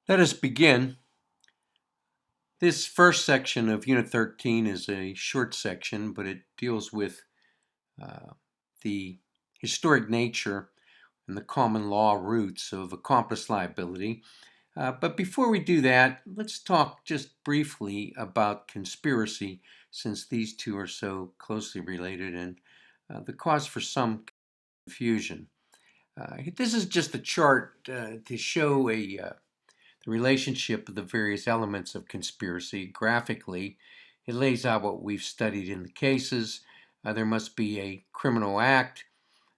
Let us begin. This first section of Unit 13 is a short section, but it deals with the historic nature and the common law roots of accomplice liability. But before we do that, let's talk just briefly about conspiracy, since these two are so closely related and the cause for some confusion. This is just a chart to show the relationship of the various elements of conspiracy graphically. It lays out what we've studied in the cases. There must be a criminal act.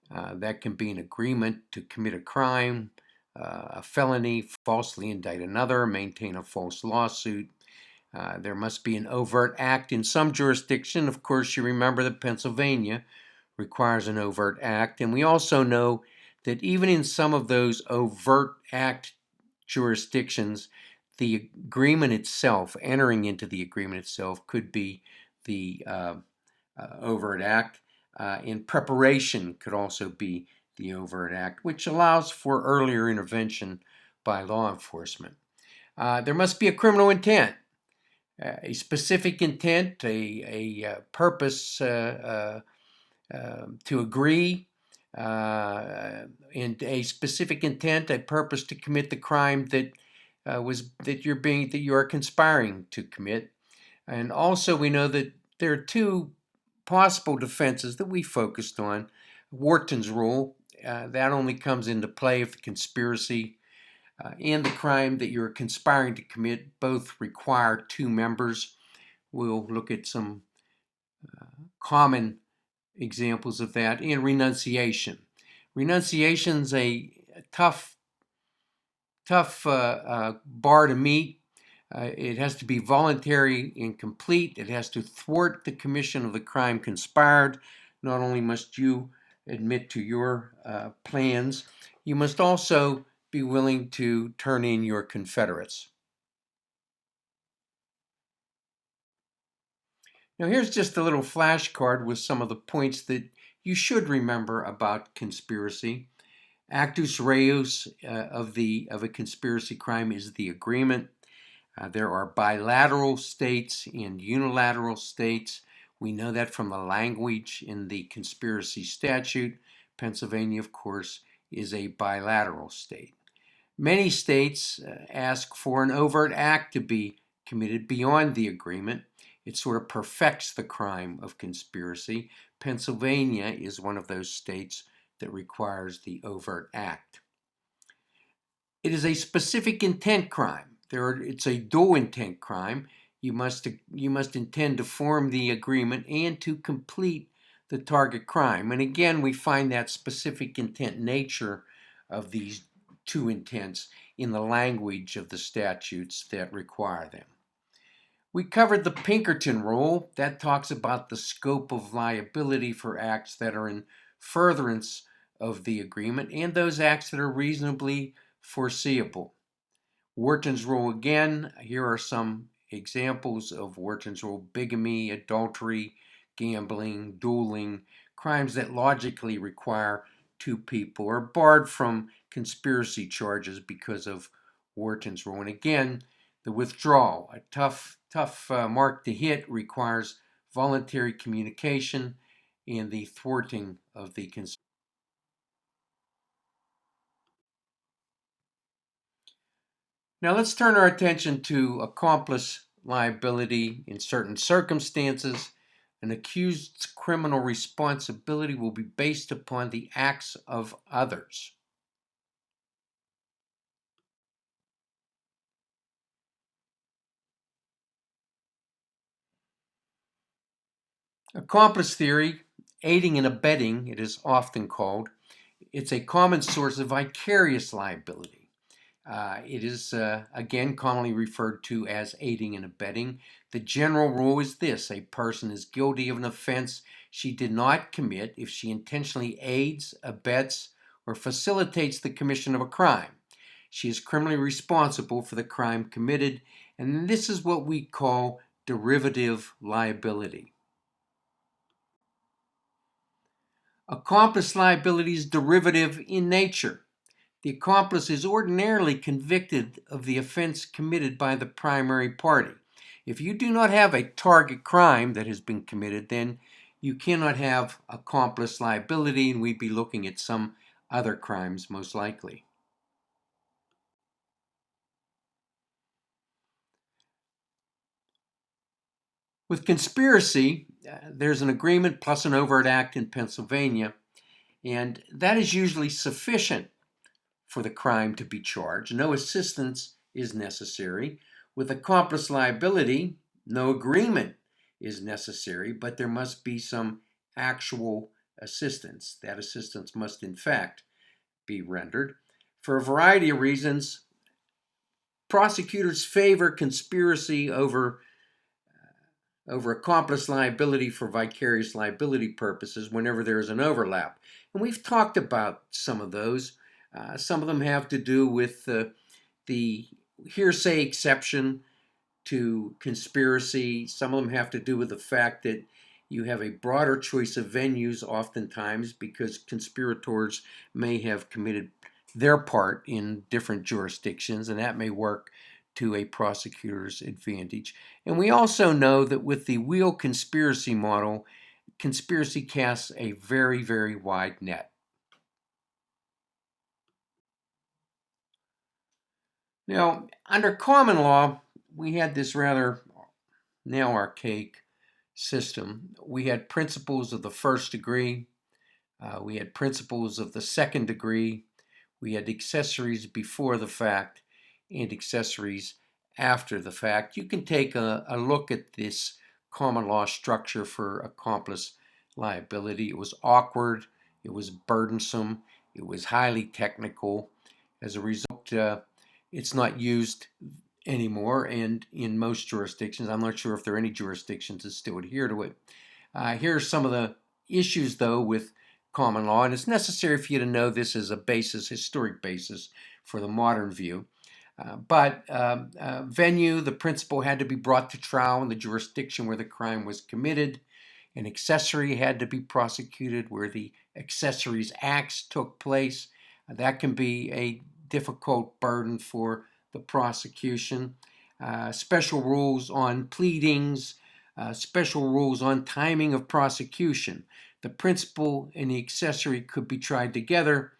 That can be an agreement to commit a crime, a felony, falsely indict another, maintain a false lawsuit. There must be an overt act in some jurisdiction. Of course, you remember that Pennsylvania requires an overt act. And we also know that even in some of those overt act jurisdictions, the agreement itself, entering into the agreement itself, could be the overt act. In preparation could also be the overt act, which allows for earlier intervention by law enforcement. There must be a criminal intent, a specific intent, a purpose to agree, and a specific intent, a purpose to commit the crime that you are conspiring to commit. And also, we know that there are two possible defenses that we focused on. Wharton's rule, that only comes into play if the conspiracy and the crime that you're conspiring to commit both require two members. We'll look at some common examples of that. And renunciation. Renunciation's a tough bar to meet. It has to be voluntary and complete. It has to thwart the commission of the crime conspired. Not only must you admit to your plans, you must also be willing to turn in your confederates. Now here's just a little flashcard with some of the points that you should remember about conspiracy. Actus reus of a conspiracy crime is the agreement. There are bilateral states and unilateral states. We know that from the language in the conspiracy statute. Pennsylvania, of course, is a bilateral state. Many states ask for an overt act to be committed beyond the agreement. It sort of perfects the crime of conspiracy. Pennsylvania is one of those states that requires the overt act. It is a specific intent crime. It's a dual intent crime. You must intend to form the agreement and to complete the target crime. And again, we find that specific intent nature of these two intents in the language of the statutes that require them. We covered the Pinkerton rule. That talks about the scope of liability for acts that are in furtherance of the agreement and those acts that are reasonably foreseeable. Wharton's rule again, here are some examples of Wharton's rule: bigamy, adultery, gambling, dueling, crimes that logically require two people are barred from conspiracy charges because of Wharton's rule. And again, the withdrawal, a tough mark to hit, requires voluntary communication and the thwarting of the conspiracy. Now let's turn our attention to accomplice liability in certain circumstances. An accused's criminal responsibility will be based upon the acts of others. Accomplice theory, aiding and abetting, it is often called. It's a common source of vicarious liability. It is, again, commonly referred to as aiding and abetting. The general rule is this: a person is guilty of an offense she did not commit if she intentionally aids, abets, or facilitates the commission of a crime. She is criminally responsible for the crime committed, and this is what we call derivative liability. Accomplice liability is derivative in nature. the accomplice is ordinarily convicted of the offense committed by the primary party. If you do not have a target crime that has been committed, then you cannot have accomplice liability, and we'd be looking at some other crimes most likely. With conspiracy, there's an agreement plus an overt act in Pennsylvania, and that is usually sufficient for the crime to be charged. No assistance is necessary. With accomplice liability, no agreement is necessary, but there must be some actual assistance. That assistance must, in fact, be rendered. For a variety of reasons, prosecutors favor conspiracy over accomplice liability for vicarious liability purposes whenever there is an overlap. And we've talked about some of those. Some of them have to do with the hearsay exception to conspiracy. Some of them have to do with the fact that you have a broader choice of venues oftentimes because conspirators may have committed their part in different jurisdictions, and that may work to a prosecutor's advantage. And we also know that with the wheel conspiracy model, conspiracy casts a very, very wide net. Now, under common law, we had this rather now archaic system. We had principles of the first degree, we had principles of the second degree, we had accessories before the fact, and accessories after the fact. You can take a look at this common law structure for accomplice liability. It was awkward, it was burdensome, it was highly technical. As a result, it's not used anymore, and in most jurisdictions, I'm not sure if there are any jurisdictions that still adhere to it. Here are some of the issues, though, with common law, and it's necessary for you to know this as a basis, historic basis, for the modern view. But venue, the principal had to be brought to trial in the jurisdiction where the crime was committed. An accessory had to be prosecuted where the accessory's acts took place. That can be a difficult burden for the prosecution. Special rules on pleadings, special rules on timing of prosecution. The principal and the accessory could be tried together,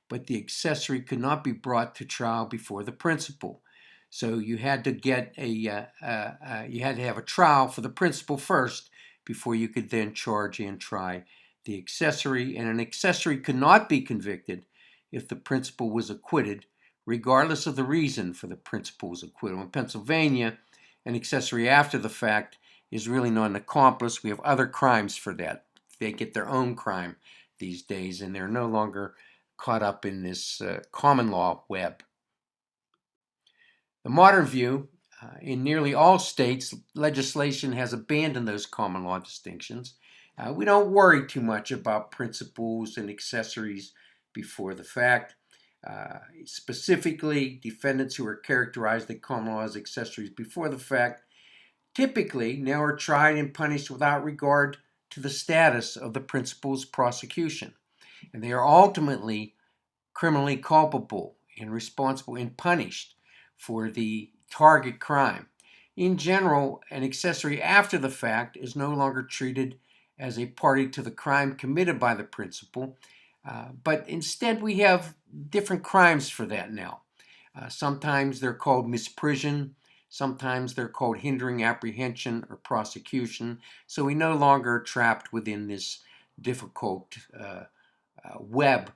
but the accessory could not be brought to trial before the principal. So you had to get you had to have a trial for the principal first before you could then charge and try the accessory. And an accessory could not be convicted if the principal was acquitted, regardless of the reason for the principal's acquittal. In Pennsylvania, an accessory after the fact is really not an accomplice. We have other crimes for that. They get their own crime these days, and they're no longer caught up in this common law web. The modern view, in nearly all states, legislation has abandoned those common law distinctions. We don't worry too much about principals and accessories before the fact. Specifically, defendants who are characterized in common law as accessories before the fact typically now are tried and punished without regard to the status of the principal's prosecution. And they are ultimately criminally culpable and responsible and punished for the target crime. In general, an accessory after the fact is no longer treated as a party to the crime committed by the principal, but instead we have different crimes for that now. Sometimes they're called misprision, sometimes they're called hindering apprehension or prosecution, so we no longer are trapped within this difficult web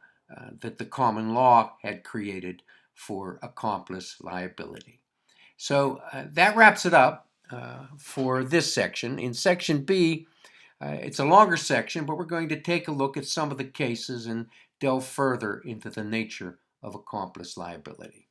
that the common law had created for accomplice liability. So that wraps it up for this section. In section B, it's a longer section, but we're going to take a look at some of the cases and delve further into the nature of accomplice liability.